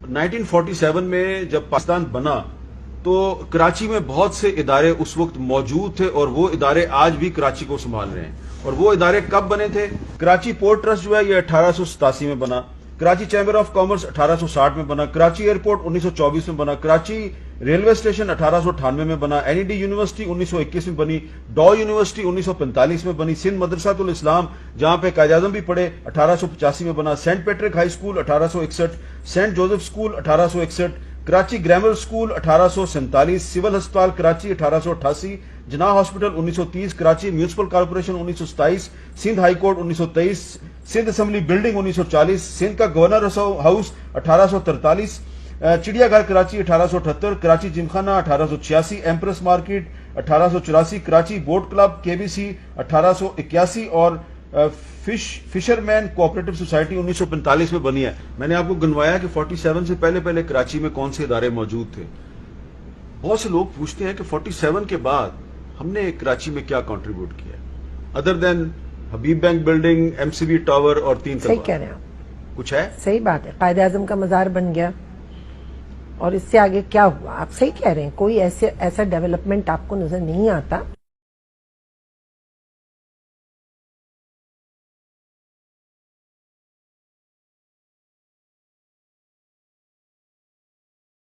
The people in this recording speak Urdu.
1947 میں جب پاکستان بنا تو کراچی میں بہت سے ادارے اس وقت موجود تھے اور وہ ادارے آج بھی کراچی کو سنبھال رہے ہیں. اور وہ ادارے کب بنے تھے؟ کراچی پورٹ ٹرسٹ جو ہے یہ 1887 میں بنا, کراچی چیمبر آف کامرس 1860 میں بنا, کراچی ایئرپورٹ 1924 میں بنا, کراچی ریلوے اسٹیشن 1898 میں بنا, این ای ڈی یونیورسٹی 1921 میں بنی, ڈاؤ یونیورسٹی 1945 میں بنی, سندھ مدرسۃ الاسلام جہاں پہ قائد اعظم بھی پڑھے 1885 میں بنا, Saint Patrick high school 1861, Saint Joseph school 1861, Karachi grammar school 1847, civil ہسپتال Karachi 1888, Jinnah hospital 1930, Karachi municipal corporation 1927, Sindh high court 1923, Sindh assembly building 1940, Sindh کا گورنر ہاؤس 1843, چڑیا گھر Karachi 1878, Karachi Gymkhana 1886, Empress Market 1884, Karachi boat club K B C 1881 اور فشرمین کوآپریٹو سوسائٹی 1945 میں بنی ہے. میں نے آپ کو گنوایا کہ 47 سے پہلے کراچی میں کون سے ادارے موجود تھے. بہت سے لوگ پوچھتے ہیں کہ 47 کے بعد ہم نے کراچی میں کیا کنٹریبیوٹ کیا other than Habib bank building, M C B tower اور 3 صحیح کہہ رہے ہیں آپ, کچھ ہے؟ صحیح بات ہے, قائد اعظم کا مزار بن گیا اور اس سے آگے کیا ہوا؟ آپ صحیح کہہ رہے ہیں, کوئی ایسا ڈیولپمنٹ آپ کو نظر نہیں آتا